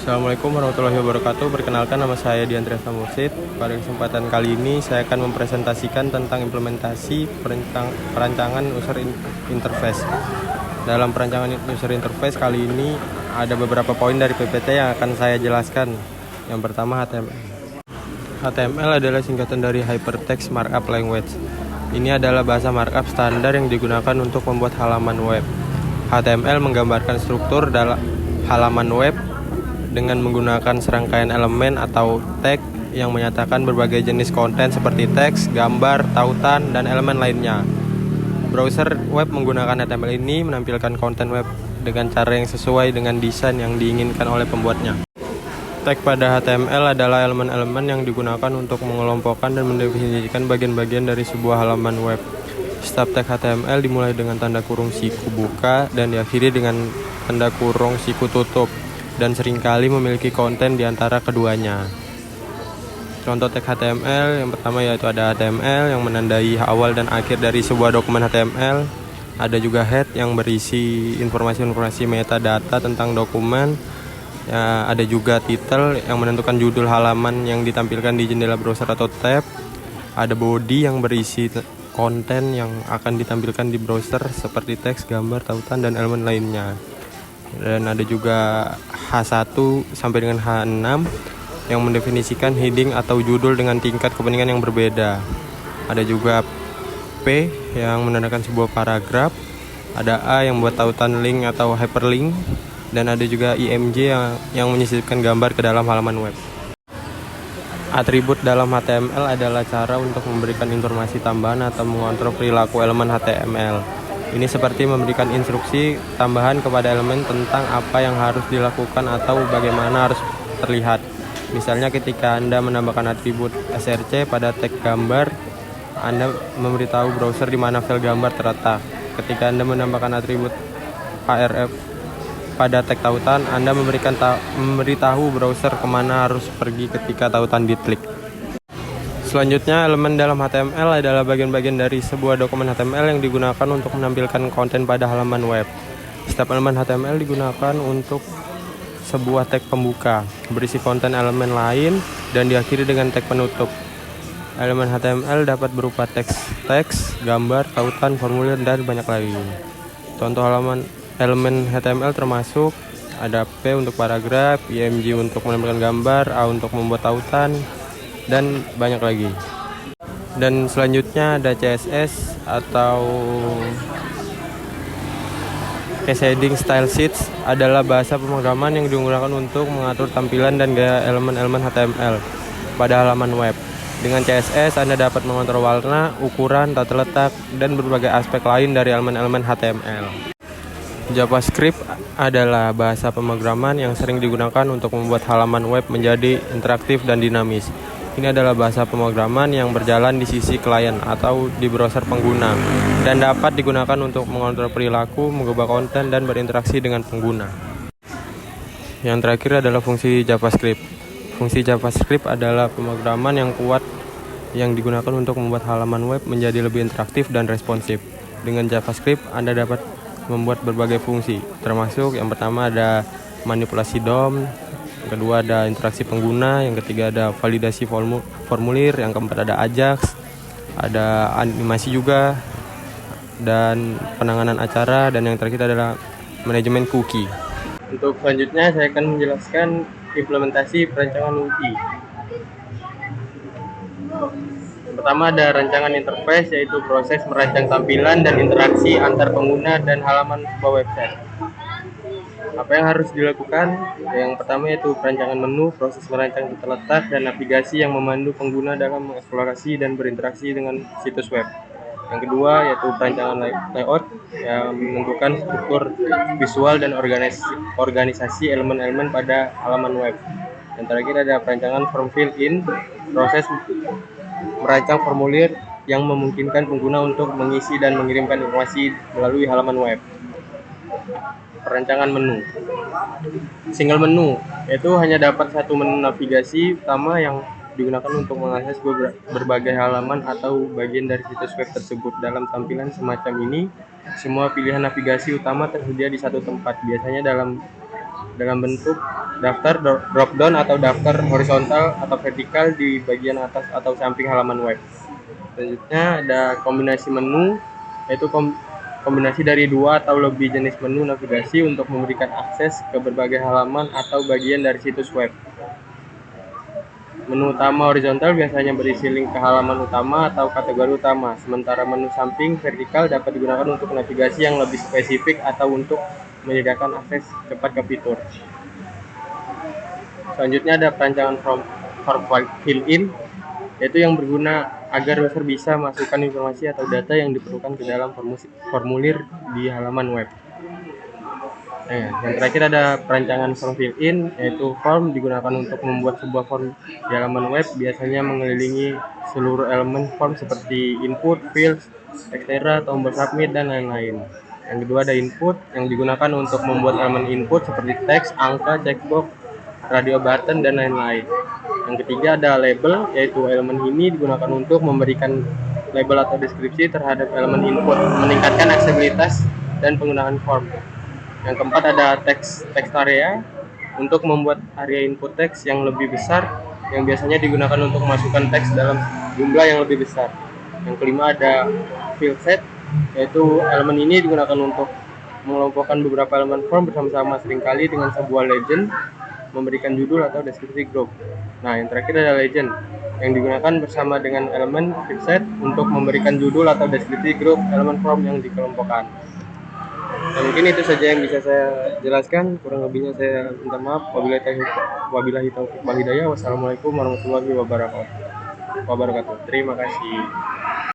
Assalamualaikum warahmatullahi wabarakatuh. Perkenalkan, nama saya Diandriasa Mursid. Pada kesempatan kali ini saya akan mempresentasikan tentang implementasi perancangan user interface. Dalam perancangan user interface kali ini ada beberapa poin dari PPT yang akan saya jelaskan. Yang pertama, HTML. HTML adalah singkatan dari Hypertext Markup Language. Ini adalah bahasa markup standar yang digunakan untuk membuat halaman web. HTML menggambarkan struktur dalam halaman web dengan menggunakan serangkaian elemen atau tag yang menyatakan berbagai jenis konten seperti teks, gambar, tautan, dan elemen lainnya. Browser web menggunakan HTML ini menampilkan konten web dengan cara yang sesuai dengan desain yang diinginkan oleh pembuatnya. Tag pada HTML adalah elemen-elemen yang digunakan untuk mengelompokkan dan mendefinisikan bagian-bagian dari sebuah halaman web. Setiap tag HTML dimulai dengan tanda kurung siku buka dan diakhiri dengan tanda kurung siku tutup, dan seringkali memiliki konten di antara keduanya. Contoh tag HTML yang pertama yaitu ada HTML yang menandai awal dan akhir dari sebuah dokumen HTML. Ada juga head yang berisi informasi-informasi metadata tentang dokumen. Ya, ada juga title yang menentukan judul halaman yang ditampilkan di jendela browser atau tab. Ada body yang berisi konten yang akan ditampilkan di browser seperti teks, gambar, tautan, dan elemen lainnya. Dan ada juga H1 sampai dengan H6 yang mendefinisikan heading atau judul dengan tingkat kepentingan yang berbeda. Ada juga P yang menandakan sebuah paragraf. Ada A yang membuat tautan link atau hyperlink. Dan ada juga IMG yang menyisipkan gambar ke dalam halaman web. Atribut dalam HTML adalah cara untuk memberikan informasi tambahan atau mengontrol perilaku elemen HTML. Ini seperti memberikan instruksi tambahan kepada elemen tentang apa yang harus dilakukan atau bagaimana harus terlihat. Misalnya ketika Anda menambahkan atribut src pada tag gambar, Anda memberitahu browser di mana file gambar terletak. Ketika Anda menambahkan atribut href pada tag tautan, Anda memberitahu browser kemana harus pergi ketika tautan diklik. Selanjutnya, elemen dalam HTML adalah bagian-bagian dari sebuah dokumen HTML yang digunakan untuk menampilkan konten pada halaman web. Setiap elemen HTML digunakan untuk sebuah tag pembuka, berisi konten elemen lain, dan diakhiri dengan tag penutup. Elemen HTML dapat berupa teks, gambar, tautan, formulir, dan banyak lagi. Contoh elemen HTML termasuk ada P untuk paragraf, IMG untuk menampilkan gambar, A untuk membuat tautan, dan banyak lagi. Dan selanjutnya ada CSS atau Case Heading Style Sheets, adalah bahasa pemrograman yang digunakan untuk mengatur tampilan dan gaya elemen-elemen HTML pada halaman web. Dengan CSS, Anda dapat mengontrol warna, ukuran, tata letak, dan berbagai aspek lain dari elemen-elemen HTML. JavaScript adalah bahasa pemrograman yang sering digunakan untuk membuat halaman web menjadi interaktif dan dinamis. Ini adalah bahasa pemrograman yang berjalan di sisi klien atau di browser pengguna dan dapat digunakan untuk mengontrol perilaku, mengubah konten, dan berinteraksi dengan pengguna. Yang terakhir adalah fungsi JavaScript. Fungsi JavaScript adalah pemrograman yang kuat yang digunakan untuk membuat halaman web menjadi lebih interaktif dan responsif. Dengan JavaScript, Anda dapat membuat berbagai fungsi, termasuk yang pertama ada manipulasi DOM, yang kedua ada interaksi pengguna, yang ketiga ada validasi formulir, yang keempat ada Ajax, ada animasi juga, dan penanganan acara, dan yang terakhir adalah manajemen cookie. Untuk selanjutnya saya akan menjelaskan implementasi perancangan UI. Yang pertama ada rancangan interface, yaitu proses merancang tampilan dan interaksi antar pengguna dan halaman sebuah website. Apa yang harus dilakukan? Yang pertama yaitu perancangan menu, proses merancang tata letak, dan navigasi yang memandu pengguna dalam mengeksplorasi dan berinteraksi dengan situs web. Yang kedua yaitu perancangan layout yang menentukan struktur visual dan organisasi elemen-elemen pada halaman web. Yang terakhir ada perancangan form fill-in, proses merancang formulir yang memungkinkan pengguna untuk mengisi dan mengirimkan informasi melalui halaman web. Perancangan menu. Single menu yaitu hanya dapat satu menu navigasi utama yang digunakan untuk mengakses berbagai halaman atau bagian dari situs web tersebut. Dalam tampilan semacam ini, semua pilihan navigasi utama tersedia di satu tempat, biasanya dalam dalam bentuk daftar drop down atau daftar horizontal atau vertikal di bagian atas atau samping halaman web. Selanjutnya ada kombinasi menu, yaitu kombinasi dari 2 atau lebih jenis menu navigasi untuk memberikan akses ke berbagai halaman atau bagian dari situs web. Menu utama horizontal biasanya berisi link ke halaman utama atau kategori utama, sementara menu samping vertikal dapat digunakan untuk navigasi yang lebih spesifik atau untuk menyediakan akses cepat ke fitur. Selanjutnya ada perancangan form fill-in, yaitu yang berguna agar user bisa masukkan informasi atau data yang diperlukan ke dalam formulir di halaman web. Yang terakhir ada perancangan form fill-in, yaitu form digunakan untuk membuat sebuah form di halaman web, biasanya mengelilingi seluruh elemen form seperti input, fields, text, tombol submit, dan lain-lain. Yang kedua ada input, yang digunakan untuk membuat elemen input seperti teks, angka, checkbox, radio button, dan lain-lain. Yang ketiga ada label, yaitu elemen ini digunakan untuk memberikan label atau deskripsi terhadap elemen input, meningkatkan aksesibilitas dan penggunaan form. Yang keempat ada text area, untuk membuat area input teks yang lebih besar, yang biasanya digunakan untuk memasukkan teks dalam jumlah yang lebih besar. Yang kelima ada field set, yaitu elemen ini digunakan untuk mengelompokkan beberapa elemen form bersama-sama, seringkali dengan sebuah legend memberikan judul atau deskripsi grup. Nah, yang terakhir ada legend, yang digunakan bersama dengan elemen field set untuk memberikan judul atau deskripsi grup elemen form yang dikelompokkan. Nah, mungkin itu saja yang bisa saya jelaskan. Kurang lebihnya saya minta maaf. Wabillahi taufiq wal hidayah. Wassalamualaikum warahmatullahi wabarakatuh. Terima kasih.